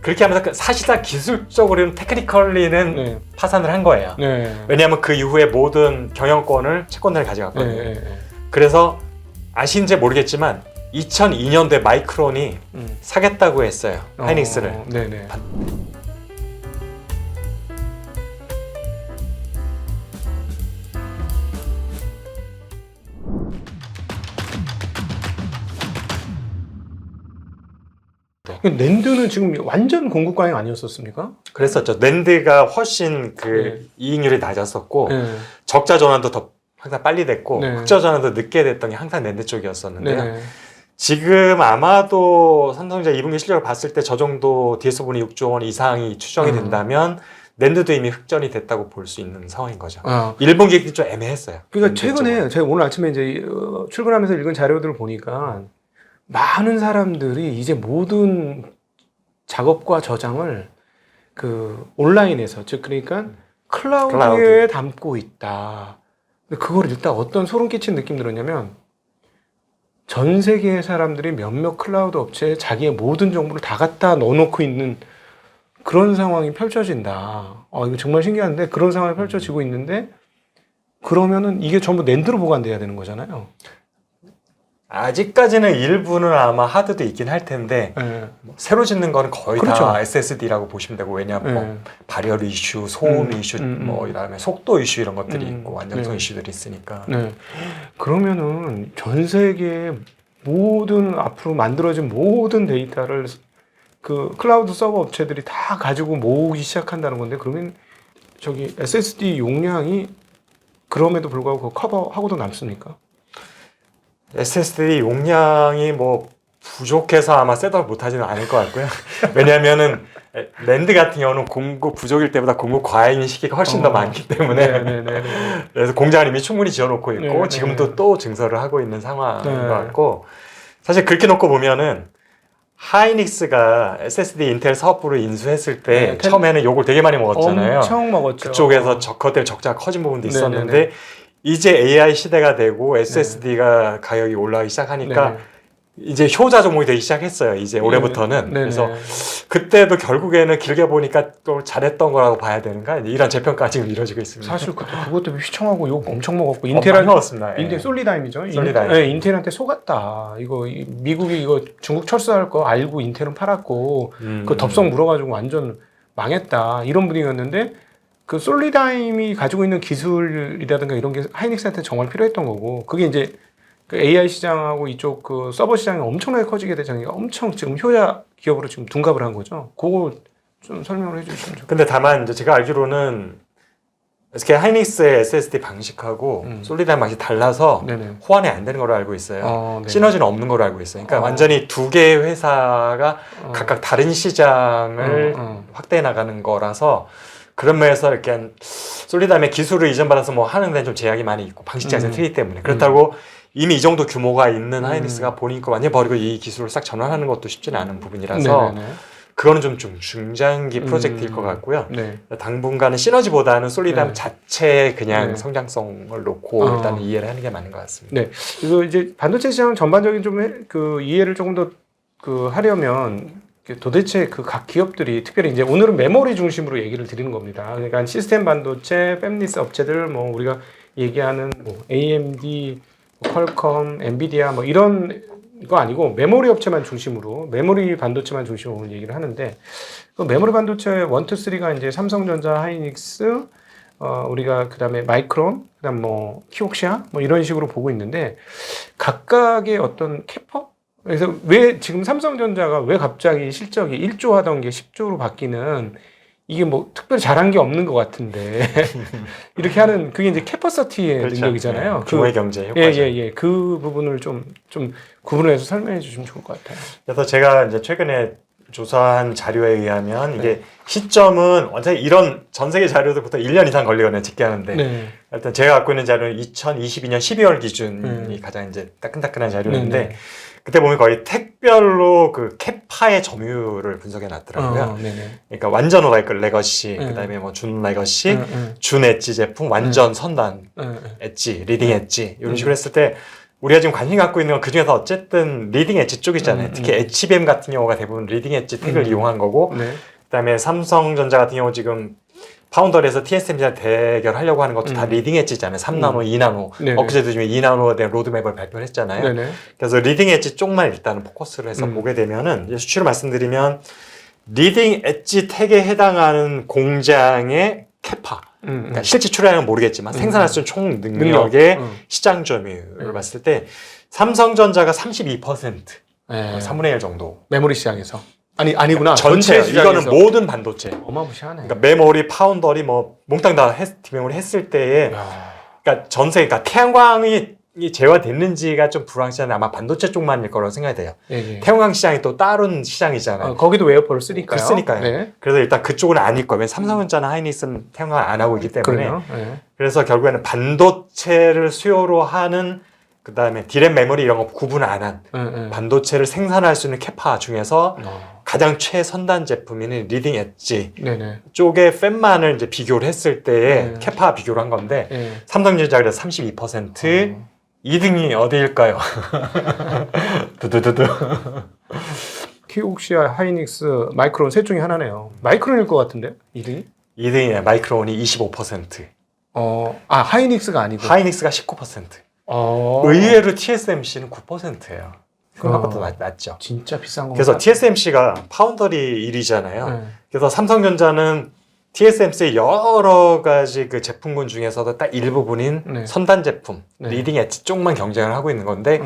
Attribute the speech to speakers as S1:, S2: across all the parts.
S1: 그렇게 하면서 사실상 기술적으로는 테크니컬리는
S2: 네.
S1: 파산을 한 거예요.
S2: 네.
S1: 왜냐하면 그 이후에 모든 경영권을 채권단이 가져갔거든요.
S2: 네. 네.
S1: 그래서 아신지 모르겠지만 2002년도에 마이크론이 사겠다고 했어요. 하이닉스를.
S2: 네네. 낸드는 지금 완전 공급 과잉 아니었었습니까?
S1: 그랬었죠. 낸드가 훨씬 그
S2: 네.
S1: 이익률이 낮았었고
S2: 네.
S1: 적자 전환도 더 항상 빨리 됐고
S2: 네.
S1: 흑자 전환도 늦게 됐던 게 항상 낸드 쪽이었었는데요.
S2: 네.
S1: 지금 아마도 삼성전자 2분기 실적을 봤을 때 저 정도 DS분이 6조 원 이상이 추정이 된다면 낸드도 이미 흑전이 됐다고 볼 수 있는 상황인 거죠. 1분기 좀 애매했어요.
S2: 그러니까 최근에 제가 오늘 아침에 이제 출근하면서 읽은 자료들을 보니까 많은 사람들이 이제 모든 작업과 저장을 그 온라인에서, 즉 그러니까 클라우드에 담고 있다. 근데 그걸 일단 어떤 소름 끼친 느낌 들었냐면 전 세계의 사람들이 몇몇 클라우드 업체에 자기의 모든 정보를 다 갖다 넣어놓고 있는 그런 상황이 펼쳐진다. 이거 정말 신기한데 그런 상황이 펼쳐지고 있는데 그러면은 이게 전부 낸드로 보관돼야 되는 거잖아요.
S1: 아직까지는 일부는 아마 하드도 있긴 할 텐데
S2: 네.
S1: 새로 짓는 거는 거의
S2: 그렇죠.
S1: 다 SSD라고 보시면 되고 왜냐하면 뭐 발열 이슈, 소음 이슈, 뭐 이다음에 속도 이슈 이런 것들이 있고 안정성 이슈들이 있으니까.
S2: 네. 그러면은 전 세계의 모든 앞으로 만들어진 모든 데이터를 그 클라우드 서버 업체들이 다 가지고 모으기 시작한다는 건데 그러면 저기 SSD 용량이 그럼에도 불구하고 그거 커버하고도 남습니까?
S1: SSD 용량이 뭐 부족해서 아마 셋업 못하지는 않을 것 같고요. 왜냐하면은 랜드 같은 경우는 공급 부족일 때보다 공급 과잉 시기가 훨씬 더 많기 때문에 그래서 공장을 이미 충분히 지어놓고 있고 지금도 또 증설을 하고 있는 상황인 것 같고 사실 그렇게 놓고 보면은 하이닉스가 SSD 인텔 사업부를 인수했을 때 처음에는 욕을 되게 많이 먹었잖아요.
S2: 엄청 먹었죠.
S1: 그쪽에서 그것 적자가 커진 부분도 있었는데 이제 AI 시대가 되고 SSD가 가격이 올라가기 시작하니까 이제 효자 종목이 되기 시작했어요. 이제 올해부터는. 그래서 그때도 결국에는 길게 보니까 또 잘했던 거라고 봐야 되는가 이런 재평가가 지금 이루어지고 있습니다.
S2: 사실 그것 때문에 휘청하고 욕 엄청 먹었고
S1: 인텔한테 먹었습니다.
S2: 인텔 솔리다임이죠.
S1: 솔리다임.
S2: 인텔한테 속았다. 이거 미국이 이거 중국 철수할 거 알고 인텔은 팔았고 그 덥석 물어가지고 완전 망했다. 이런 분위기였는데 그 솔리다임이 가지고 있는 기술이라든가 이런 게 하이닉스한테 정말 필요했던 거고 그게 이제 그 AI 시장하고 이쪽 그 서버 시장이 엄청나게 커지게 되잖아요. 엄청 지금 효자 기업으로 지금 둔갑을 한 거죠. 그거 좀 설명을 해주시면 좋겠어요.
S1: 근데 다만 이제 제가 알기로는 SK 하이닉스의 SSD 방식하고 솔리다임 방식이 달라서 호환이 안 되는 걸로 알고 있어요. 시너지는 없는 걸로 알고 있어요. 그러니까 완전히 두 개의 회사가 각각 다른 시장을 확대해 나가는 거라서 그런 면에서 이렇게 솔리다임의 기술을 이전받아서 뭐 하는 데는 좀 제약이 많이 있고 방식 자체가 틀리기 때문에 그렇다고 이미 이 정도 규모가 있는 하이닉스가 본인 거 완전히 버리고 이 기술을 싹 전환하는 것도 쉽지는 않은 부분이라서 그거는 좀 중장기 프로젝트일 것 같고요. 당분간은 시너지보다는 솔리다임 자체의 그냥 성장성을 놓고 일단 이해를 하는 게 맞는 것 같습니다.
S2: 그래서 이제 반도체 시장 전반적인 좀 그 이해를 조금 더 그 하려면 도대체 그 각 기업들이 특별히 이제 오늘은 메모리 중심으로 얘기를 드리는 겁니다. 그러니까 시스템 반도체, 팹리스 업체들 뭐 우리가 얘기하는 뭐 AMD, 퀄컴, 엔비디아 뭐 이런 거 아니고 메모리 업체만 중심으로 메모리 반도체만 중심으로 오늘 얘기를 하는데 그 메모리 반도체 1, 2, 3가 이제 삼성전자, 하이닉스, 우리가 그다음에 마이크론, 그다음 뭐 키옥시아 뭐 이런 식으로 보고 있는데 각각의 어떤 캐퍼 그래서 왜 지금 삼성전자가 왜 갑자기 실적이 1조 하던 게 10조로 바뀌는 이게 뭐 특별히 잘한 게 없는 것 같은데 이렇게 하는 그게 이제 캐퍼서티의 능력이잖아요.
S1: 규모의 경제 효과죠.
S2: 그 부분을 좀 구분을 해서 설명해 주시면 좋을 것 같아요.
S1: 그래서 제가 이제 최근에 조사한 자료에 의하면 이게 시점은 완전히 이런 전 세계 자료들부터 1년 이상 걸리거든요. 집계하는데. 일단 제가 갖고 있는 자료는 2022년 12월 기준이 가장 이제 따끈따끈한 자료인데 그때 보면 거의 택별로 그 캐파의 점유율을 분석해 놨더라고요. 그러니까 완전 레거시, 그다음에 뭐 준 레거시, 준 엣지 제품, 완전 선단 엣지, 리딩 엣지 이런 식으로 했을 때 우리가 지금 관심 갖고 있는 건 그중에서 어쨌든 리딩 엣지 쪽이잖아요. 특히 HBM 같은 경우가 대부분 리딩 엣지 택을 이용한 거고
S2: 네.
S1: 그다음에 삼성전자 같은 경우 지금 파운더리에서 TSMC랑 대결하려고 하는 것도 다 리딩 엣지잖아요. 3나노, 2나노.
S2: 네네.
S1: 엊그제도 중에 2나노에 대한 로드맵을 발표를 했잖아요.
S2: 네네.
S1: 그래서 리딩 엣지 쪽만 일단은 포커스를 해서 보게 되면은 이제 수치로 말씀드리면 리딩 엣지 택에 해당하는 공장의 캐파. 그러니까 실제 출하량은 모르겠지만 생산할 수 있는 총 능력의 시장 점유율을 봤을 때 삼성전자가 32%,
S2: 네.
S1: 3분의 1 정도.
S2: 메모리 시장에서. 아니구나.
S1: 전체 이거는 모든 반도체.
S2: 어마무시하네.
S1: 그러니까 메모리, 파운더리 뭐 몽땅 다 메모리 했을 때에 그러니까 전세 그러니까 태양광이 재화됐는지가 좀 불확실한데 아마 반도체 쪽만일 거라고 생각이 돼요.
S2: 예.
S1: 태양광 시장이 또 다른 시장이잖아요.
S2: 거기도 웨어퍼를 쓰니까요.
S1: 쓰니까요.
S2: 네.
S1: 그래서 일단 그쪽은 아닐 거예요. 삼성전자나 하이닉스는 태양광을 안 하고 있기 때문에.
S2: 네.
S1: 그래서 결국에는 반도체를 수요로 하는 그 다음에 디램 메모리 이런 거 구분 안 한 반도체를 생산할 수 있는 캐파 중에서 가장 최선단 제품인 리딩 엣지 쪽의 팹만을 이제 비교를 했을 때에 캐파 비교를 한 건데 삼성전자 그래서 32%, 2등이 어디일까요? 두두두두.
S2: 키옥시아, 하이닉스, 마이크론 셋 중에 하나네요. 마이크론일 것 같은데 2등이?
S1: 2등이에요. 마이크론이 25%.
S2: 하이닉스가 아니고.
S1: 하이닉스가 19%. 의외로 TSMC는 9%예요. 생각보다 낮죠.
S2: 진짜 비싼 거.
S1: 그래서 TSMC가 파운더리 1위잖아요. 그래서 삼성전자는 TSMC의 여러 가지 그 제품군 중에서도 딱 일부분인 선단 제품, 리딩 엣지 쪽만 경쟁을 하고 있는 건데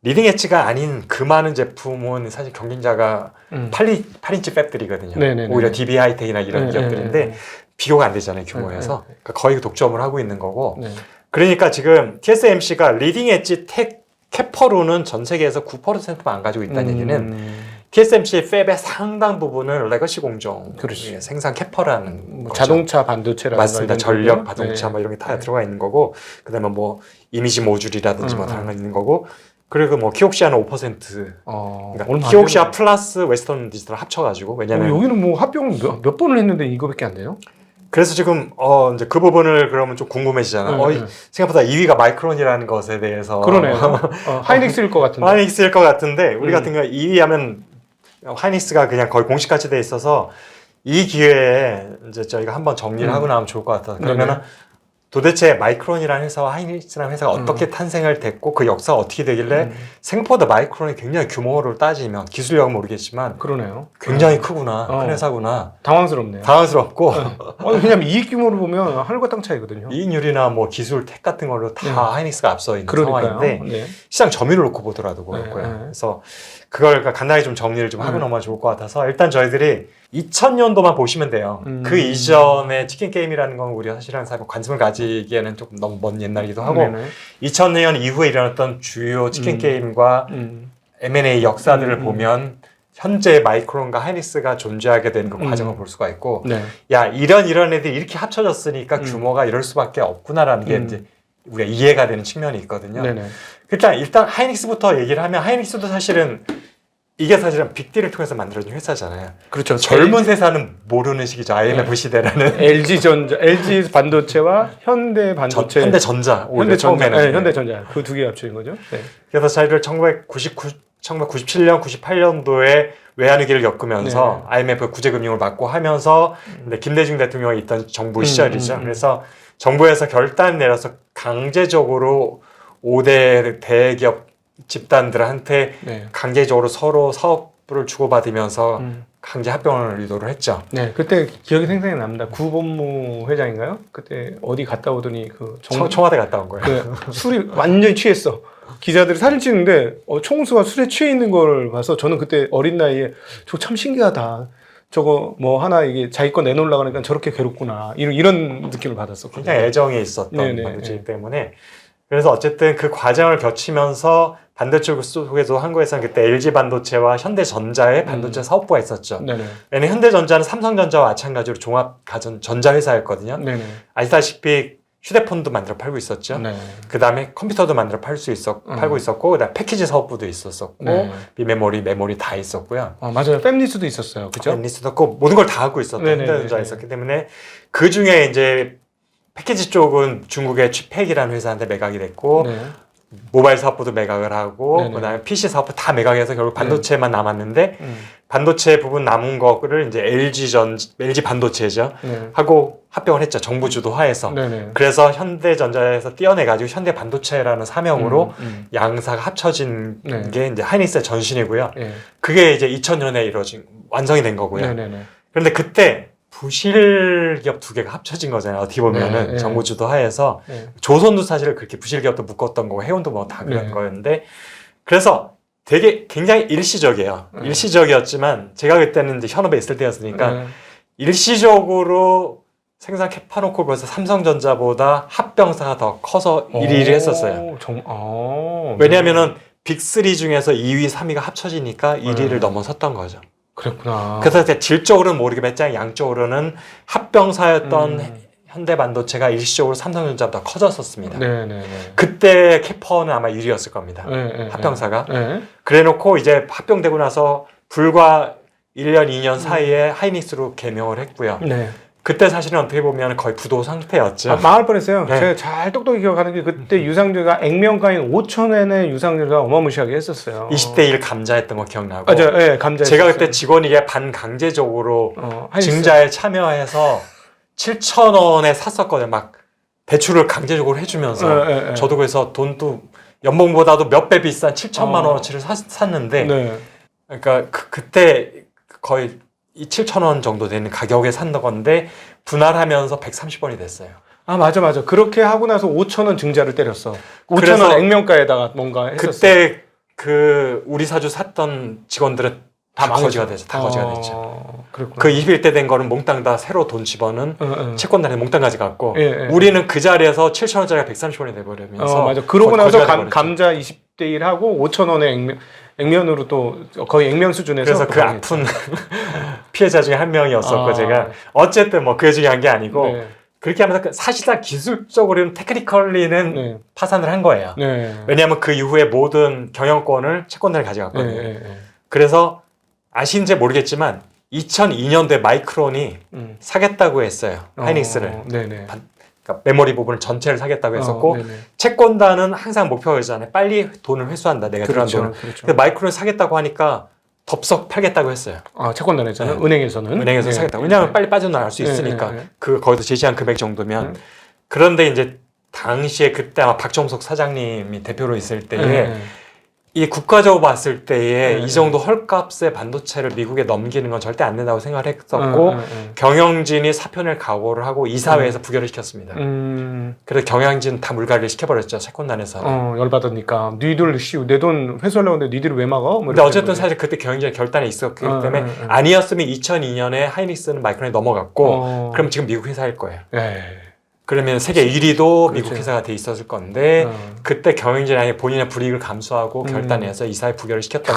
S1: 리딩 엣지가 아닌 그 많은 제품은 사실 경쟁자가 8인치 팹들이거든요. 오히려 DB 하이텍이나 이런 기업들인데 비교가 안 되잖아요, 규모에서. 그러니까 거의 독점을 하고 있는 거고. 그러니까 지금 TSMC가 리딩 엣지 택 캐퍼로는 전 세계에서 9%만 안 가지고 있다는 얘기는 TSMC의 팹의 상당 부분을 레거시 공정 생산 캐퍼라는 거죠.
S2: 자동차 반도체라든가
S1: 맞습니다. 전력, 자동차 뭐 이런 게 다 들어가 있는 거고 그다음에 뭐 이미지 모듈이라든지 뭐 다른 거 있는 거고 그리고 뭐 키옥시아는 5%. 그러니까 키옥시아 플러스 웨스턴 디지털 합쳐가지고 왜냐면
S2: 여기는 뭐 합병 몇 번을 했는데 이거밖에 안 돼요?
S1: 그래서 지금 이제 그 부분을 그러면 좀 궁금해지잖아. 생각보다 2위가 마이크론이라는 것에 대해서
S2: 그러네요. 하이닉스일 것 같은데.
S1: 하이닉스일 것 같은데 우리 같은 경우 2위 하면 하이닉스가 그냥 거의 공식같이 돼 있어서 이 기회에 이제 저희가 한번 정리를 하고 나면 좋을 것 같아요. 그러면은 도대체 마이크론이라는 회사와 하이닉스라는 회사가 어떻게 탄생을 됐고 그 역사가 어떻게 되길래 생각보다 마이크론이 굉장히 규모를 따지면 기술력은 모르겠지만
S2: 그러네요.
S1: 굉장히 크구나. 큰 회사구나.
S2: 당황스럽네요.
S1: 당황스럽고
S2: 왜냐면 이익 규모를 보면 하늘과 땅 차이거든요.
S1: 이익률이나 뭐 기술 택 같은 걸로 다 하이닉스가 앞서 있는 상황인데 시장 점유율을 놓고 보더라도 그렇고요. 그래서 그걸 간단히 좀 정리를 좀 하고 넘어가 좋을 것 같아서 일단 저희들이 2000년도만 보시면 돼요. 그 이전에 치킨 게임이라는 건 우리가 사실은 관심을 가지기에는 조금 너무 먼 옛날이기도 하고 2000년 이후에 일어났던 주요 치킨 게임과 M&A 역사들을 보면 현재 마이크론과 하이닉스가 존재하게 된 그 과정을 볼 수가 있고 야 이런 애들이 이렇게 합쳐졌으니까 규모가 이럴 수밖에 없구나라는 게 이제 우리가 이해가 되는 측면이 있거든요. 일단 하이닉스부터 얘기를 하면 하이닉스도 사실은 이게 사실은 빅딜을 통해서 만들어진 회사잖아요.
S2: 그렇죠.
S1: 젊은 세사는 모르는 시기죠. IMF 시대라는.
S2: LG 반도체와 현대 반도체.
S1: 현대전자.
S2: 현대전자. 그 두 개 합쳐진 거죠.
S1: 그래서 저희를 1997년, 98년도에 외환위기를 겪으면서 IMF 구제금융을 맡고 하면서 김대중 대통령이 있던 정부 시절이죠. 그래서 정부에서 결단 내려서 강제적으로 5대 대기업 집단들한테 강제적으로 서로 사업부를 주고받으면서 강제 합병을 유도를 했죠.
S2: 그때 기억이 생생히 납니다. 구본무 회장인가요? 그때 어디 갔다 오더니
S1: 청와대 갔다 온 거예요.
S2: 술이 완전히 취했어. 기자들이 사진 찍는데 총수가 술에 취해 있는 걸 봐서 저는 그때 어린 나이에 저거 참 신기하다. 저거 뭐 하나 이게 자기 거 내놓으려고 하니까 저렇게 괴롭구나. 이런 느낌을 받았었거든요.
S1: 굉장히 애정이 있었던 반도체 때문에. 그래서 어쨌든 그 과정을 거치면서 반도체 속에서 한국에서는 그때 LG 반도체와 현대전자의 반도체 사업부가 있었죠. 왜냐면 현대전자는 삼성전자와 마찬가지로 종합 가전 전자회사였거든요. 아시다시피 휴대폰도 만들어 팔고 있었죠. 그 다음에 컴퓨터도 만들어 팔고 있었고, 그 다음에 패키지 사업부도 있었고, 메모리 다 있었고요.
S2: 맞아요. 팹리스도 있었어요. 그죠?
S1: 팹리스도 있고, 모든 걸 다 갖고 있었던 현대전자에 있었기 때문에 그 중에 이제 패키지 쪽은 중국의 취팩이라는 회사한테 매각이 됐고, 모바일 사업부도 매각을 하고
S2: 네네.
S1: 그다음에 PC 사업부 다 매각해서 결국 반도체만 남았는데 반도체 부분 남은 거를 이제 LG 반도체죠. 하고 합병을 했죠. 정부 주도 하에서. 그래서 현대전자에서 떼어내가지고 현대반도체라는 사명으로 양사가 합쳐진 게 이제 하이닉스의 전신이고요. 그게 이제 2000년에 완성이 된 거고요. 그런데 그때 부실 기업 두 개가 합쳐진 거잖아요. 어떻게 보면은 정부 주도 하에서 조선도 사실 그렇게 부실 기업도 묶었던 거고 해운도 뭐 다 그런 거였는데 그래서 되게 굉장히 일시적이에요. 일시적이었지만 제가 그때는 이제 현업에 있을 때였으니까 일시적으로 생산 캐파놓고 벌써 삼성전자보다 합병사가 더 커서 1위를 했었어요. 왜냐하면은 빅3 중에서 2위, 3위가 합쳐지니까 1위를 넘어섰던 거죠.
S2: 그랬구나.
S1: 그래서 질적으로는 모르겠지만 양적으로는 합병사였던 현대반도체가 일시적으로 삼성전자보다 커졌었습니다. 그때 캐퍼는 아마 1위였을 겁니다. 합병사가. 그래놓고 이제 합병되고 나서 불과 1년, 2년 사이에 하이닉스로 개명을 했고요. 그때 사실은 어떻게 보면 거의 부도 상태였죠.
S2: 망할 뻔했어요. 제가 잘 똑똑히 기억하는 게 그때 유상증자 액면가인 5,000엔의 유상증자가 어마무시하게 했었어요.
S1: 20대 1 감자했던 거 기억나고.
S2: 맞아요. 감자.
S1: 제가 그때 직원이게 반강제적으로 증자에 참여해서 7,000원에 샀었거든요. 막 대출을 강제적으로 해주면서. 저도 그래서 돈도 연봉보다도 몇 배 비싼 7천만 원어치를 샀는데 그러니까 그때 거의 이 7,000원 정도 되는 가격에 산 건데 분할하면서 130원이 됐어요.
S2: 아 맞아. 그렇게 하고 나서 5,000원 증자를 때렸어. 5,000원 액면가에다가 뭔가 했었어.
S1: 그때 그 우리 사주 샀던 직원들은 다 거지가 됐죠. 다 거지가 됐죠.
S2: 그렇구나.
S1: 그 21대 된 거는 몽땅 다 새로 돈 집어는 채권단에 몽땅 가져갔고 우리는 그 자리에서 7,000원짜리가 130원이 돼버리면서
S2: 맞아. 그러고 나서 감자 20대 1 하고 5,000원의 액면으로 또 거의 액면 수준에서
S1: 그래서 그 아픈 피해자 중에 한 명이었었고 제가 어쨌든 뭐 그게 중요한 게 아니고 그렇게 하면서 사실상 기술적으로는 테크니컬리는 파산을 한 거예요. 왜냐하면 그 이후에 모든 경영권을 채권단에 가져갔거든요. 그래서 아신지 모르겠지만 2002년도에 마이크론이 사겠다고 했어요. 하이닉스를. 그러니까 메모리 부분을 전체를 사겠다고 했었고 채권단은 항상 목표가 있잖아요. 빨리 돈을 회수한다. 내가 들어간 돈을. 근데 마이크론을 사겠다고 하니까 덥석 팔겠다고 했어요.
S2: 채권단에서는? 은행에서
S1: 사겠다고. 왜냐하면 빨리 빠져나갈 수 있으니까. 거기서 제시한 금액 정도면. 그런데 이제 당시에 그때 아마 박정석 사장님이 대표로 있을 때에 이 국가적으로 봤을 때에 이 정도 헐값의 반도체를 미국에 넘기는 건 절대 안 된다고 생각을 했었고 경영진이 사표낼 각오를 하고 이사회에서 부결을 시켰습니다. 그래서 경영진 다 물갈이를 시켜버렸죠. 채권단에서.
S2: 열받으니까 니들 내 돈 회수하려고 하는데 니들이 왜 막아?
S1: 근데 어쨌든 사실 그때 경영진의 결단이 있었기 때문에 아니었으면 2002년에 하이닉스는 마이크론에 넘어갔고 그럼 지금 미국 회사일 거예요. 그러면 세계 1위도 미국 회사가 돼 있었을 건데 그때 경영진이 본인의 불이익을 감수하고 결단해서 이사회 부결을 시켰던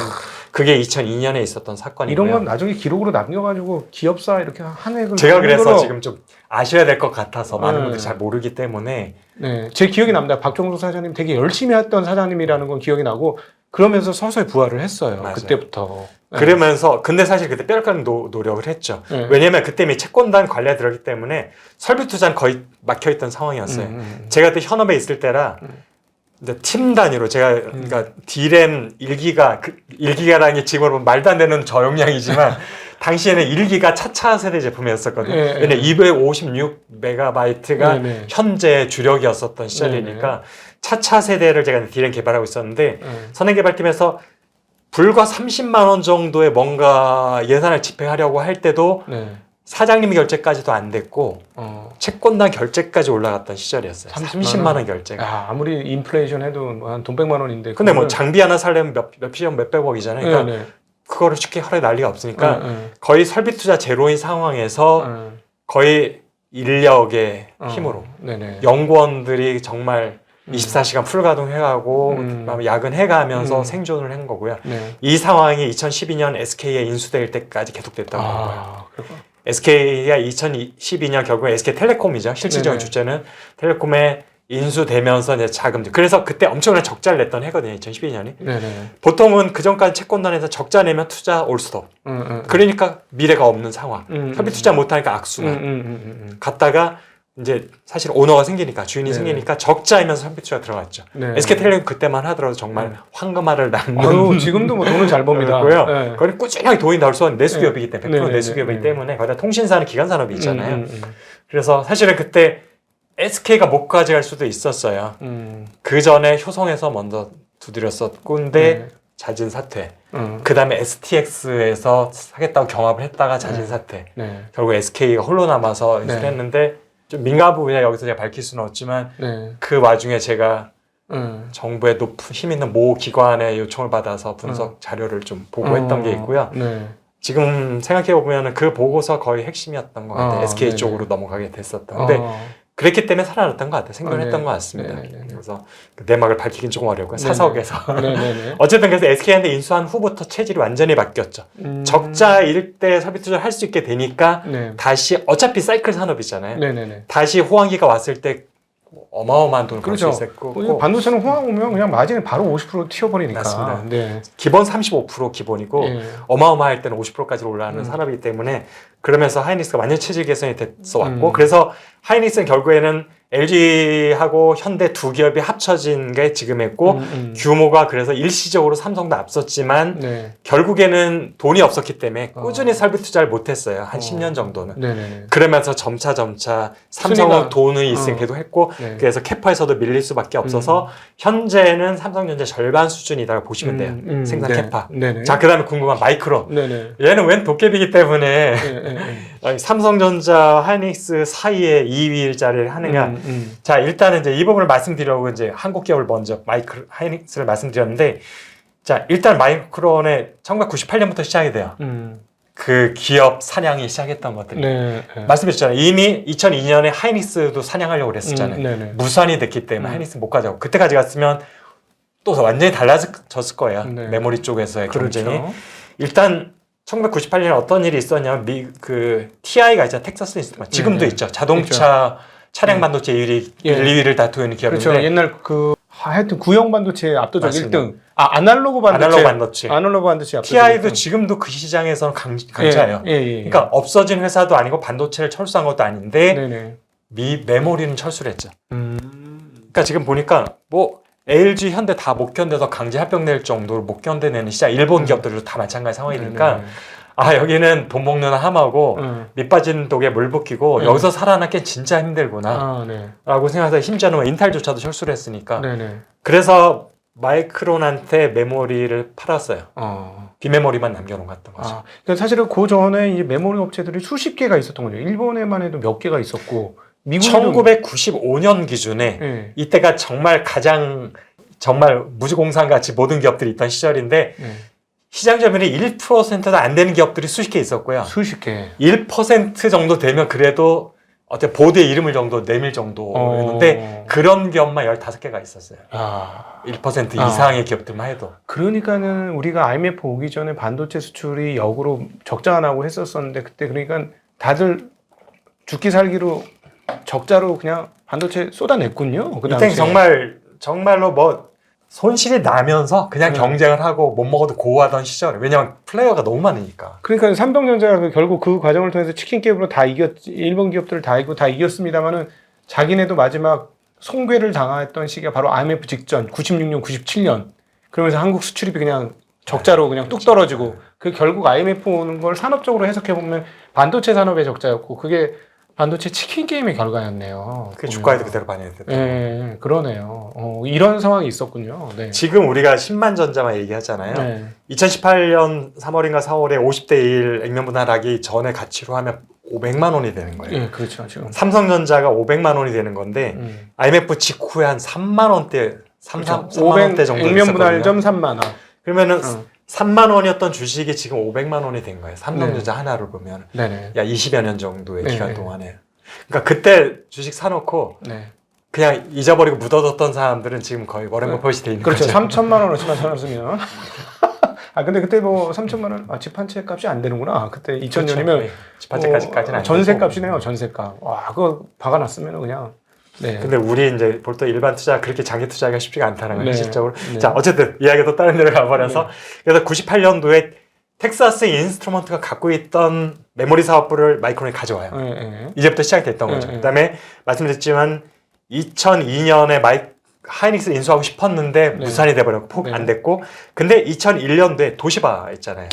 S1: 그게 2002년에 있었던 사건이고요.
S2: 이런 건 나중에 기록으로 남겨가지고 기업사 이렇게 한 획을
S1: 제가 그래서 지금 좀 아셔야 될 것 같아서 많은 분들이 잘 모르기 때문에
S2: 제 기억이 납니다. 박정석 사장님 되게 열심히 했던 사장님이라는 건 기억이 나고 그러면서 서서히 부활을 했어요. 맞아요. 그때부터.
S1: 그러면서 근데 사실 그때 뼈를 노력을 했죠. 왜냐면 그때 이미 채권단 관리에 들어갔기 때문에 설비 투자는 거의 막혀있던 상황이었어요. 제가 그때 현업에 있을 때라 이제 팀 단위로 제가 그러니까 D램 1기가라는 게 지금 보면 말도 안 되는 저용량이지만 당시에는 1기가 차차 세대 제품이었었거든요. 왜냐면 256MB가 현재 주력이었었던 시절이니까 차차 세대를 제가 D램 개발하고 있었는데 선행개발팀에서 불과 30만 원 정도의 뭔가 예산을 집행하려고 할 때도 사장님 결제까지도 안 됐고 채권단 결제까지 올라갔던 시절이었어요. 30만 원 결제가.
S2: 아무리 인플레이션 해도 한 돈 100만 원인데.
S1: 근데 뭐 장비 하나 살려면 몇백억이잖아요. 그러니까 그거를 쉽게 하루에 난리가 없으니까 거의 설비 투자 제로인 상황에서 거의 인력의 힘으로 연구원들이 정말 24시간 풀가동 해가고 야근 해가면서 생존을 한 거고요. 이 상황이 2012년 SK에 인수될 때까지 계속됐다고 거고요. SK가 2012년 결국에 SK텔레콤이죠. 실질적인 주체는 텔레콤에 인수되면서 이제 자금들. 그래서 그때 엄청난 적자를 냈던 해거든요. 2012년이. 보통은 그 전까지 채권단에서 적자 내면 투자 올 스톱. 그러니까 미래가 없는 상황. 협의 투자 못하니까 악순환. 갔다가 이제 사실 오너가 생기니까 주인이
S2: 네.
S1: 생기니까 적자이면서 선비 투자 들어갔죠.
S2: 네.
S1: SK텔레콤 그때만 하더라도 정말 황금알을 낳는
S2: 아유, 지금도 뭐 돈은 잘 법니다.
S1: 고요.
S2: 네.
S1: 거기 꾸준하게 돈이 나올 수 있는 내수기업이기 때문에 100%
S2: 네.
S1: 내수기업이기
S2: 네.
S1: 때문에 거기다 통신사는 기간산업이 있잖아요. 그래서 사실은 그때 SK가 못 가져갈 수도 있었어요. 그 전에 효성에서 먼저 두드렸었고 근데 자진 사퇴. 그 다음에 STX에서 하겠다고 경합을 했다가 자진 사퇴.
S2: 네.
S1: 결국 SK가 홀로 남아서
S2: 네.
S1: 했는데 좀 민감한 부분이라 여기서 제가 밝힐 수는 없지만
S2: 네.
S1: 그 와중에 제가 정부의 높은 힘 있는 모 기관의 요청을 받아서 분석 자료를 좀 보고했던 게 있고요.
S2: 네.
S1: 지금 생각해 보면 그 보고서 거의 핵심이었던 것 같아요. SK
S2: 네네.
S1: 쪽으로 넘어가게 됐었던. 근데 그랬기 때문에 살아났던 것 같아요. 생존했던
S2: 네.
S1: 것 같습니다.
S2: 네네네.
S1: 그래서 그 내막을 밝히긴 조금 어렵고요. 사석에서.
S2: 네네네.
S1: 어쨌든 그래서 SK한테 인수한 후부터 체질이 완전히 바뀌었죠. 적자일 때 설비 투자를 할 수 있게 되니까
S2: 네.
S1: 다시 어차피 사이클 산업이잖아요.
S2: 네네네.
S1: 다시 호황기가 왔을 때 어마어마한 돈을 벌 수
S2: 그렇죠.
S1: 있었고
S2: 반도체는 호황 오면 그냥 마진이 바로 50% 튀어버리니까.
S1: 맞습니다.
S2: 네.
S1: 기본 35% 기본이고
S2: 예.
S1: 어마어마할 때는 50%까지 올라가는 산업이기 때문에 그러면서 하이닉스가 완전 체질 개선이 됐어 왔고
S2: 음.
S1: 그래서 하이닉스는 결국에는 LG하고 현대 두 기업이 합쳐진 게 지금 했고 규모가 그래서 일시적으로 삼성도 앞섰지만
S2: 네.
S1: 결국에는 돈이 없었기 때문에 꾸준히 설비 투자를 못했어요. 한 10년 정도는.
S2: 네네네.
S1: 그러면서 점차 삼성은
S2: 순위가-
S1: 돈이 있으니까도 했고
S2: 네.
S1: 그래서 캐파에서도 밀릴 수밖에 없어서 현재는 삼성전자 절반 수준이라고 보시면 돼요. 생산
S2: 네.
S1: 캐파.
S2: 네네.
S1: 자, 그 다음에 궁금한 마이크론.
S2: 네네.
S1: 얘는 웬 도깨비이기 때문에
S2: 네.
S1: 삼성전자, 하이닉스 사이에 2위 자리를 하느냐. 자, 일단은 이제 이 부분을 말씀드리려고 이제 한국 기업을 먼저 하이닉스를 말씀드렸는데, 자, 일단 마이크론의 1998년부터 시작이 돼요. 그 기업 사냥이 시작했던 것들이.
S2: 네.
S1: 말씀드렸잖아요. 이미 2002년에 하이닉스도 사냥하려고 그랬었잖아요.
S2: 네네.
S1: 무산이 됐기 때문에 하이닉스 못 가져가고 그때까지 갔으면 또 완전히 달라졌을 거예요.
S2: 네.
S1: 메모리 쪽에서의
S2: 그렇죠.
S1: 경쟁이. 일단 1998년에 어떤 일이 있었냐면 그 TI가 있잖아요. 텍사스 인스트루먼트. 지금도
S2: 네네.
S1: 있죠. 자동차 차량 반도체 1위,
S2: 예.
S1: 1, 2위를 다투고 있는 기업인데
S2: 그렇죠. 옛날 하여튼 구형 반도체 압도적
S1: 맞습니다.
S2: 1등. 아날로그 반도체.
S1: 아날로그 반도체.
S2: 압도적
S1: TI도
S2: 1등.
S1: 지금도 그 시장에서는 강자예요.
S2: 예.
S1: 그러니까 없어진 회사도 아니고 반도체를 철수한 것도 아닌데
S2: 네네.
S1: 메모리는 철수를 했죠. 그러니까 지금 보니까 뭐 LG, 현대 다 못 견뎌서 강제 합병될 정도로 못 견뎌내는 시장 일본 기업들도 다 마찬가지 상황이니까
S2: 네네.
S1: 아 여기는 돈 먹는 하마고 밑 빠진 독에 물 붓기고 여기서 살아남기 진짜 힘들구나
S2: 네.
S1: 라고 생각해서 심지어는 인텔조차도 철수를 했으니까
S2: 네네.
S1: 그래서 마이크론한테 메모리를 팔았어요. 비메모리만 남겨놓은 것 같던 거죠.
S2: 그러니까 사실은 그 전에 이제 메모리 업체들이 수십 개가 있었던 거죠. 일본에만 해도 몇 개가 있었고 미국에도
S1: 1995년 기준에
S2: 네.
S1: 이때가 정말 가장 정말 무주공산 같이 모든 기업들이 있던 시절인데
S2: 네.
S1: 시장 점유율이 1%도 안 되는 기업들이 수십 개 있었고요.
S2: 수십 개.
S1: 1% 정도 되면 그래도 어때 보드에 이름을 정도 내밀 정도였는데 그런 기업만 15개가 있었어요. 1% 이상의 기업들만 해도.
S2: 그러니까는 우리가 IMF 오기 전에 반도체 수출이 역으로 적자 나고 했었었는데 그때 그러니까 다들 죽기 살기로 적자로 그냥 반도체 쏟아냈군요. 그
S1: 이때
S2: 당시에.
S1: 정말로 뭐 손실이 나면서 그냥 경쟁을 하고 못 먹어도 고하던 시절. 왜냐면 플레이어가 너무 많으니까.
S2: 그러니까 삼성전자가 결국 그 과정을 통해서 치킨 게임으로 다 일본 기업들을 다 이기고 다 이겼습니다만은 자기네도 마지막 송괴를 당했던 시기가 바로 IMF 직전 96년, 97년. 그러면서 한국 수출입이 그냥 적자로 그냥 뚝 떨어지고 그 결국 IMF 오는 걸 산업적으로 해석해 보면 반도체 산업의 적자였고 그게 반도체 치킨 게임의 결과였네요.
S1: 그 주가에도 그대로 반영이 됐죠.
S2: 네, 그러네요. 이런 상황이 있었군요. 네.
S1: 지금 우리가 10만 전자만 얘기하잖아요.
S2: 네.
S1: 2018년 3월인가 4월에 50대 1 액면 분할하기 전에 가치로 하면 500만 원이 되는 거예요.
S2: 네, 그렇죠. 지금.
S1: 삼성전자가 500만 원이 되는 건데 IMF 직후에 한 3만 원대, 3만 원대 정도
S2: 액면 분할점
S1: 있었거든요.
S2: 3만 원.
S1: 그러면은 3만 원이었던 주식이 지금 500만 원이 된 거예요. 삼성전자 하나를 보면.
S2: 네네.
S1: 야 20여 년 정도의
S2: 네.
S1: 기간 동안에. 그러니까 그때 주식 사놓고
S2: 네.
S1: 그냥 잊어버리고 묻어뒀던 사람들은 지금 거의 워렌 버핏이 돼 있는
S2: 그렇죠.
S1: 거죠.
S2: 3천만 원어치만 사놨으면. 근데 그때 뭐 3천만 원, 집 한 채 값이 안 되는구나. 그때 2000년이면
S1: 집 한 채까지는
S2: 전세 값이네요. 전세 값. 와, 그거 박아놨으면 그냥. 네.
S1: 근데 우리 이제 보통 일반 투자 그렇게 장기 투자하기가 쉽지가 않다는 거예요.
S2: 네.
S1: 실질적으로.
S2: 네.
S1: 자, 어쨌든 이야기가 또 다른 데로 가버려서 그래서 98년도에 텍사스 인스트루먼트가 갖고 있던 메모리 사업부를 마이크론이 가져와요. 이제부터 시작이 됐던 거죠. 그다음에 말씀드렸지만 2002년에 하이닉스 인수하고 싶었는데 무산이 돼버렸고 안 됐고, 근데 2001년도에 도시바 있잖아요.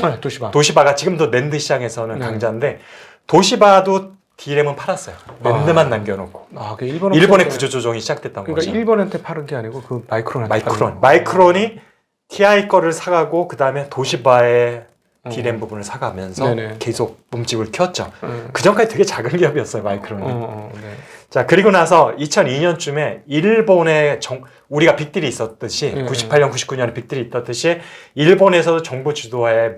S1: 도시바가 지금도 낸드 시장에서는 강자인데, 도시바도 D램은 팔았어요. 낸드만 남겨놓고.
S2: 그
S1: 일본의 구조조정이 시작됐던 거죠.
S2: 그러니까 일본한테 파는 게 아니고 그
S1: 마이크론이 TI 거를 사가고 그 다음에 도시바의 D램 부분을 사가면서 계속 몸집을 키웠죠. 그 전까지 되게 작은 기업이었어요, 마이크론이. 자, 그리고 나서 2002년쯤에 일본의 우리가 빅딜이 있었듯이 98년, 99년에 빅딜이 있었듯이 일본에서도 정부 주도하에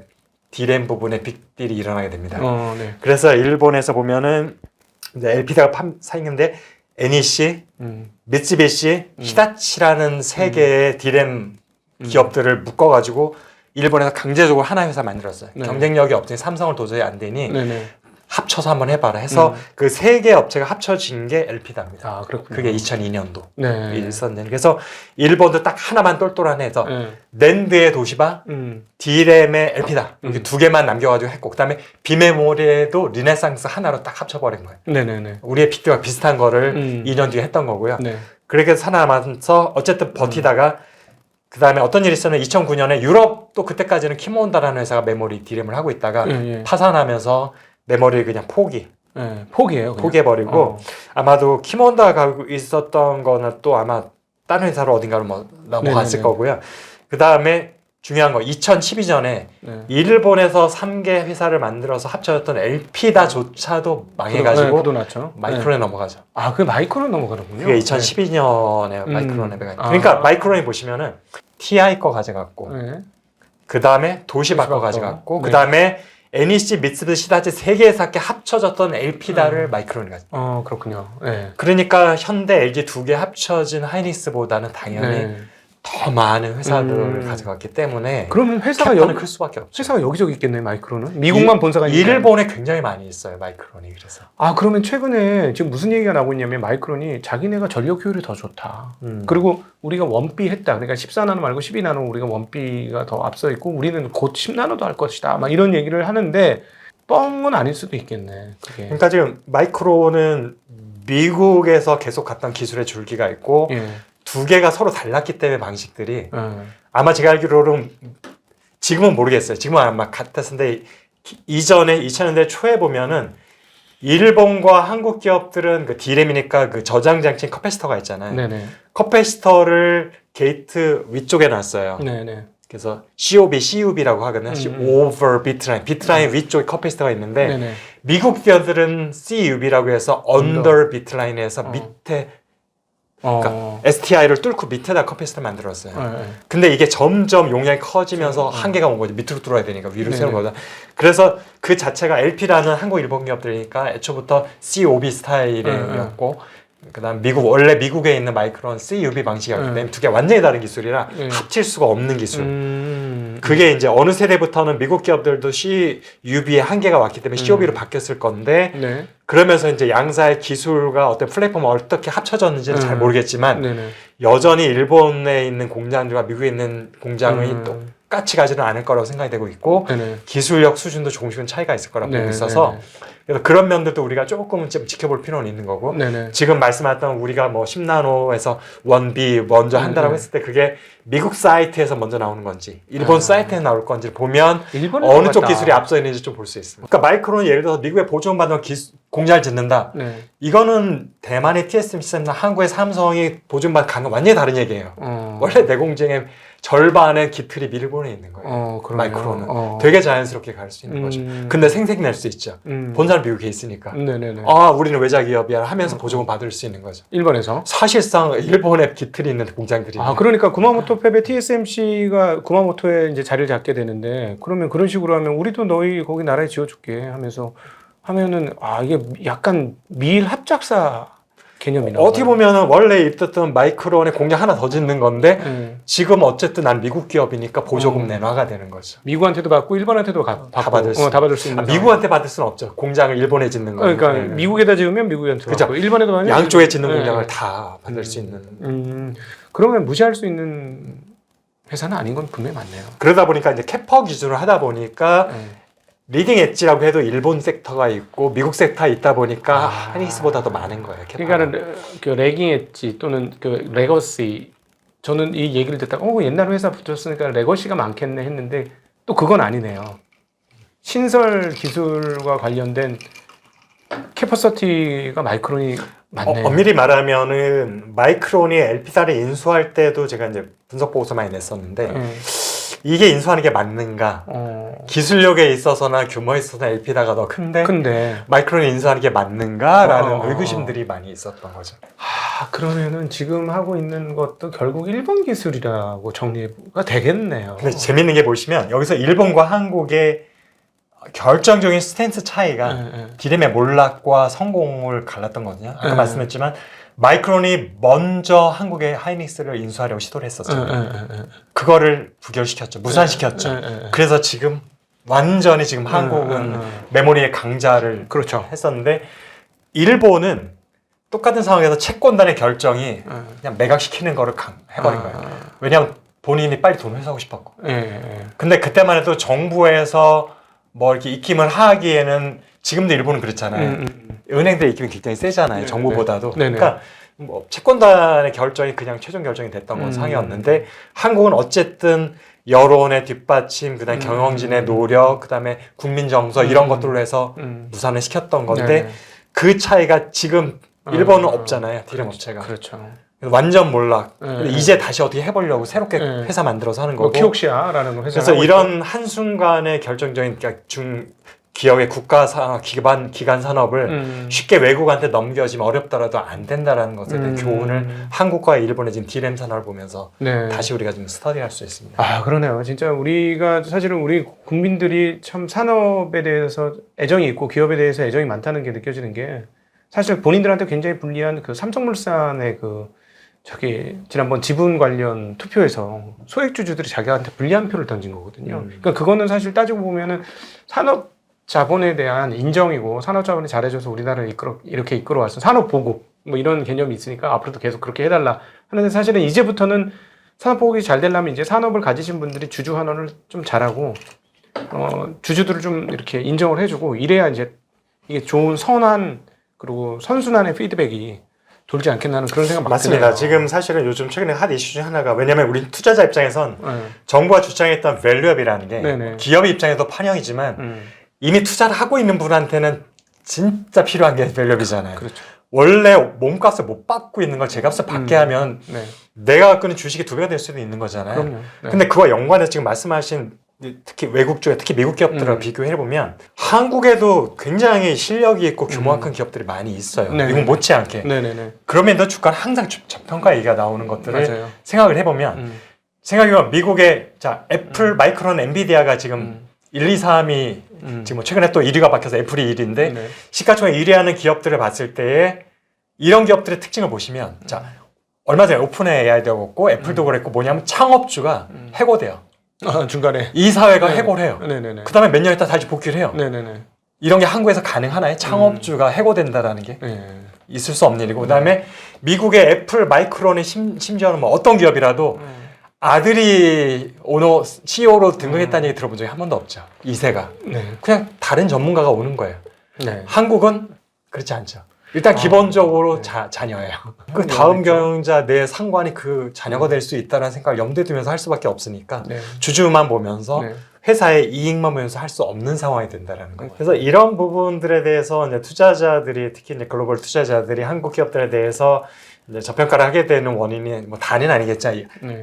S1: D램 부분에 빅딜이 일어나게 됩니다. 그래서 일본에서 보면은 이제 LP다가 사있는데 NEC, 미쓰비시, 히다치라는 세 개의 D램 기업들을 묶어가지고 일본에서 강제적으로 하나의 회사 만들었어요. 경쟁력이 없으니 삼성을 도저히 안 되니 합쳐서 한번 해봐라 해서 그 세 개 업체가 합쳐진 게 엘피다입니다. 그게 2002년도 있었는데, 그래서 일본도 딱 하나만 똘똘한 해서 낸드의 도시바, D램의 엘피다 이렇게 두 개만 남겨가지고 했고, 그다음에 비메모리에도 리네상스 하나로 딱 합쳐버린 거예요. 우리의 빅딜과 비슷한 거를 2년 뒤에 했던 거고요. 그렇게 살아남아서 어쨌든 버티다가 그 다음에 어떤 일이 있었냐면 2009년에 유럽도 그때까지는 키몬다라는 회사가 메모리 D램을 하고 있다가 파산하면서 메모리를 그냥 포기해버리고 아마도 키몬다가 가고 있었던 거는 또 아마 다른 회사로 어딘가로 넘어갔을 거고요. 그 다음에 중요한 거 2012년에 일본에서 3개 회사를 만들어서 합쳐졌던 엘피다조차도 망해가지고 마이크론에 넘어가죠.
S2: 그게 마이크론 넘어가는군요.
S1: 그게 2012년에 마이크론에 그러니까 마이크론이 보시면은 TI 거 가져갔고 그 다음에 도시바 거 가져갔고 그 다음에 NEC, 미쓰비시, 히다치 세 개의 사케 합쳐졌던 엘피다를 마이크론이 가져.
S2: 그렇군요.
S1: 그러니까 현대, LG 두 개 합쳐진 하이닉스보다는 당연히 더 많은 회사들을 가져갔기 때문에
S2: 그러면 회사가
S1: 클 수밖에 없죠.
S2: 회사가 여기저기 있겠네, 마이크론은. 미국만 본사가 있나요?
S1: 일본에 굉장히 많이 있어요, 마이크론이. 그래서
S2: 그러면 최근에 지금 무슨 얘기가 나오고 있냐면 마이크론이 자기네가 전력 효율이 더 좋다. 그리고 우리가 원비 했다. 그러니까 14나노 말고 12나노 우리가 원비가 더 앞서 있고 우리는 곧 10나노도 할 것이다. 막 이런 얘기를 하는데 뻥은 아닐 수도 있겠네. 그게.
S1: 그러니까 지금 마이크론은 미국에서 계속 갔던 기술의 줄기가 있고 두 개가 서로 달랐기 때문에 방식들이 아마 제가 알기로는 지금은 모르겠어요. 지금은 아마 같았는데 이전에 2000년대 초에 보면은 일본과 한국 기업들은 그 D램이니까 그 저장 장치인 커패시터가 있잖아요. 커패시터를 게이트 위쪽에 놨어요. 그래서 CUB라고 하거든요. over 비트라인. 비트라인 위쪽에 커패시터가 있는데 미국 기업들은 CUB라고 해서 under 비트라인에서 밑에 그러니까 STI를 뚫고 밑에다 커패시터 만들었어요. 근데 이게 점점 용량이 커지면서 한계가 온 거죠. 밑으로 뚫어야 되니까 위로 세우는 거다. 그래서 그 자체가 LP라는 한국 일본 기업들이니까 애초부터 COB 스타일이었고 그다음 원래 미국에 있는 마이크론 CUB 방식이었기 때문에 두 개 완전히 다른 기술이라 합칠 수가 없는 기술. 그게 이제 어느 세대부터는 미국 기업들도 CUB의 한계가 왔기 때문에 COB로 바뀌었을 건데 그러면서 이제 양사의 기술과 어떤 플랫폼이 어떻게 합쳐졌는지는 잘 모르겠지만 여전히 일본에 있는 공장들과 미국에 있는 공장이 똑같이 가지는 않을 거라고 생각이 되고 있고 기술력 수준도 조금씩은 차이가 있을 거라고 보고 있어서 그래서 그런 면들도 우리가 조금은 좀 지켜볼 필요는 있는 거고 지금 말씀하셨던 우리가 뭐 10나노에서 원비 먼저 한다라고 했을 때 그게 미국 사이트에서 먼저 나오는 건지 일본 사이트에 나올 건지 보면 어느 쪽 기술이 앞서 있는지 좀 볼 수 있습니다. 그러니까 마이크론은 예를 들어서 미국에 보조받는 공장을 짓는다. 이거는 대만의 TSMC나 한국의 삼성이 보조받는 간 건 완전히 다른 얘기예요. 원래 내공장의 절반의 기틀이 일본에 있는 거예요. 마이크론은 되게 자연스럽게 갈 수 있는 거죠. 근데 생색낼 수 있죠. 본사는 미국에 있으니까. 우리는 외자 기업이야 하면서 보조금 받을 수 있는 거죠.
S2: 일본에서?
S1: 사실상 일본에 기틀이 있는 공장들이.
S2: 그러니까 구마모토 팹에 TSMC가 구마모토에 이제 자리를 잡게 되는데 그러면 그런 식으로 하면 우리도 너희 거기 나라에 지어줄게 하면은 이게 약간 미일 합작사 개념이나
S1: 어떻게 보면은 원래 있었던 마이크론의 공장 하나 더 짓는 건데 지금 어쨌든 난 미국 기업이니까 보조금 내놔가 되는 거죠.
S2: 미국한테도 받고 일본한테도
S1: 다 받을 수
S2: 있는.
S1: 미국한테 받을 수는 없죠. 공장을 일본에 짓는 거.
S2: 그러니까 미국에다 지으면 미국한테 받고 일본에도 받으면
S1: 양쪽에 짓는 공장을 다 받을 수 있는.
S2: 그러면 무시할 수 있는 회사는 아닌 건 분명히 맞네요.
S1: 그러다 보니까 이제 캐퍼 기준으로 하다 보니까 리딩 엣지라고 해도 일본 섹터가 있고 미국 섹터가 있다 보니까 하이닉스보다 더 많은 거예요. 캐퍼가.
S2: 그러니까는 그 레깅 엣지 또는 그 레거시, 저는 이 얘기를 듣다가 옛날 회사 붙였으니까 레거시가 많겠네 했는데 또 그건 아니네요. 신설 기술과 관련된 캐퍼서티가 마이크론이 많네요.
S1: 엄밀히 말하면은 마이크론이 LP사를 인수할 때도 제가 이제 분석 보고서 많이 냈었는데 이게 인수하는 게 맞는가? 기술력에 있어서나 규모에 있어서나 LP다가 더 큰데 마이크론이 인수하는 게 맞는가라는 의구심들이 많이 있었던 거죠.
S2: 그러면은 지금 하고 있는 것도 결국 일본 기술이라고 정리가 되겠네요.
S1: 근데 재밌는 게 보시면 여기서 일본과 한국의 결정적인 스탠스 차이가 디램의 몰락과 성공을 갈랐던 거거든요. 아까 말씀했지만 마이크론이 먼저 한국의 하이닉스를 인수하려고 시도를 했었죠. 그거를 부결시켰죠. 무산시켰죠. 그래서 지금 완전히 지금 한국은 메모리의 강자를 했었는데 일본은 똑같은 상황에서 채권단의 결정이 그냥 매각시키는 거를 해버린 거예요. 왜냐하면 본인이 빨리 돈을 회수하고 싶었고. 근데 그때만 해도 정부에서 뭐 이렇게 입김을 하기에는 지금도 일본은 그렇잖아요. 은행들의 입김이 굉장히 세잖아요. 정부보다도. 그러니까 뭐 채권단의 결정이 그냥 최종 결정이 됐던 건 상이었는데 한국은 어쨌든 여론의 뒷받침, 그다음에 경영진의 노력, 그다음에 국민 정서 이런 것들로 해서 무산을 시켰던 건데 그 차이가 지금 일본은 없잖아요. 디램 업체가.
S2: 그렇죠.
S1: 완전 몰락. 이제 다시 어떻게 해보려고 새롭게 회사 만들어서 하는 거고.
S2: 키옥시아라는 회사.
S1: 그래서 이런 한순간의 결정적인 그러니까 기업의 기간 산업을 쉽게 외국한테 넘겨지면 어렵더라도 안 된다라는 것에 대한 교훈을 한국과 일본의 지금 디램 산업을 보면서 다시 우리가 좀 스터디할 수 있습니다.
S2: 그러네요. 진짜 우리가 사실은 우리 국민들이 참 산업에 대해서 애정이 있고 기업에 대해서 애정이 많다는 게 느껴지는 게 사실 본인들한테 굉장히 불리한 그 삼성물산의 지난번 지분 관련 투표에서 소액주주들이 자기한테 불리한 표를 던진 거거든요. 그러니까 그거는 사실 따지고 보면은 산업 자본에 대한 인정이고 산업 자본이 잘해줘서 우리나라를 이렇게 이끌어왔어. 산업 보급 뭐 이런 개념이 있으니까 앞으로도 계속 그렇게 해달라 하는데 사실은 이제부터는 산업 보급이 잘 되려면 이제 산업을 가지신 분들이 주주 환원을 좀 잘하고 주주들을 좀 이렇게 인정을 해주고 이래야 이제 이게 좋은 선한 그리고 선순환의 피드백이 돌지 않겠나는 그런 생각
S1: 맞습니다. 지금 사실은 요즘 최근에 핫 이슈 중 하나가 왜냐하면 우리 투자자 입장에선 정부가 주장했던 밸류업이라는 게 기업 입장에도 환영이지만 이미 투자를 하고 있는 분한테는 진짜 필요한 게 밸류업이잖아요.
S2: 그렇죠.
S1: 원래 몸값을 못 받고 있는 걸 제값을 받게 하면 내가 갖고 있는 주식이 2배가 될 수도 있는 거잖아요.
S2: 그럼요.
S1: 근데 그와 연관해서 지금 말씀하신 특히 외국 쪽에 특히 미국 기업들과 비교해보면 한국에도 굉장히 실력이 있고 규모가 큰 기업들이 많이 있어요. 미국 못지않게. 그럼에도 주가는 항상 저평가 얘기가 나오는 것들을 생각을 해보면 생각해보면 미국의 애플, 마이크론, 엔비디아가 지금 1, 2, 3이 지금 최근에 또 1위가 바뀌어서 애플이 1위인데 시가총액 1위 하는 기업들을 봤을 때에 이런 기업들의 특징을 보시면 얼마 전에 오픈 AI도 그렇고 애플도 그랬고 뭐냐면 창업주가 해고돼요.
S2: 중간에
S1: 이 사회가 해고를 해요. 그 다음에 몇 년 있다 다시 복귀를 해요. 이런 게 한국에서 가능하나요? 창업주가 해고된다라는 게 있을 수 없는 일이고 그 다음에 미국의 애플, 마이크론의 심지어는 뭐 어떤 기업이라도 아들이 오너 CEO로 등극했다는 얘기 들어본 적이 한 번도 없죠. 2세가. 그냥 다른 전문가가 오는 거예요. 한국은 그렇지 않죠. 일단 기본적으로 자녀예요. 그 다음 경영자 내 상관이 그 자녀가 될 수 있다는 생각을 염두에 두면서 할 수밖에 없으니까 주주만 보면서 회사의 이익만 보면서 할 수 없는 상황이 된다는 거예요. 그래서 이런 부분들에 대해서 이제 투자자들이 특히 이제 글로벌 투자자들이 한국 기업들에 대해서 이제 저평가를 하게 되는 원인이 뭐 다는 아니겠죠.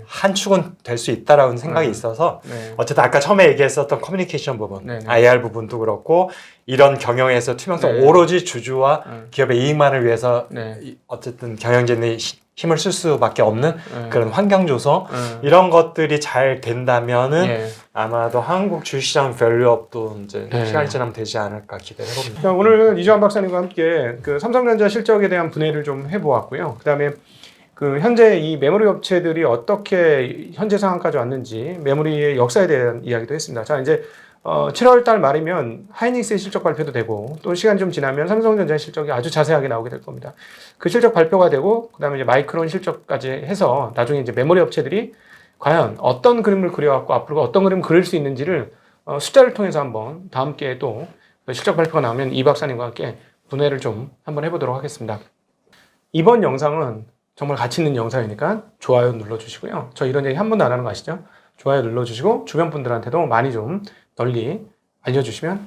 S1: 한 축은 될 수 있다라는 생각이 있어서 어쨌든 아까 처음에 얘기했었던 커뮤니케이션 부분, IR 부분도 그렇고 이런 경영에서 투명성 오로지 주주와 기업의 이익만을 위해서 어쨌든 경영진이 힘을 쓸 수밖에 없는 그런 환경 조성 이런 것들이 잘 된다면은 아마도 한국 주식시장 밸류업도 이제 시간이 지나면 되지 않을까 기대를 해봅니다.
S2: 자, 오늘 이주환 박사님과 함께 그 삼성전자 실적에 대한 분해를 좀 해보았고요. 그다음에 그 현재 이 메모리 업체들이 어떻게 현재 상황까지 왔는지 메모리의 역사에 대한 이야기도 했습니다. 자, 이제 7월 달 말이면 하이닉스의 실적 발표도 되고 또 시간 좀 지나면 삼성전자의 실적이 아주 자세하게 나오게 될 겁니다. 그 실적 발표가 되고 그다음에 이제 마이크론 실적까지 해서 나중에 이제 메모리 업체들이 과연 어떤 그림을 그려갖고 앞으로 어떤 그림을 그릴 수 있는지를 숫자를 통해서 한번 다음 기회에 또 실적 발표가 나오면 이 박사님과 함께 분해를 좀 한번 해보도록 하겠습니다. 이번 영상은 정말 가치 있는 영상이니까 좋아요 눌러주시고요. 저 이런 얘기 한 번도 안 하는 거 아시죠? 좋아요 눌러주시고 주변 분들한테도 많이 좀 널리 알려주시면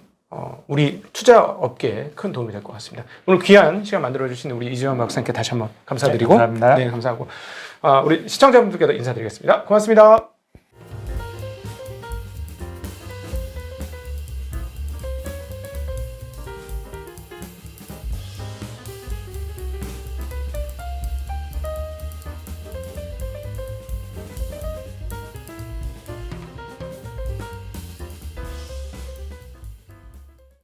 S2: 우리 투자 업계에 큰 도움이 될 것 같습니다. 오늘 귀한 시간 만들어주신 우리 이지환 박사님께 다시 한번 감사드리고
S1: 네, 감사합니다.
S2: 네, 감사하고 우리 시청자분들께도 인사드리겠습니다. 고맙습니다.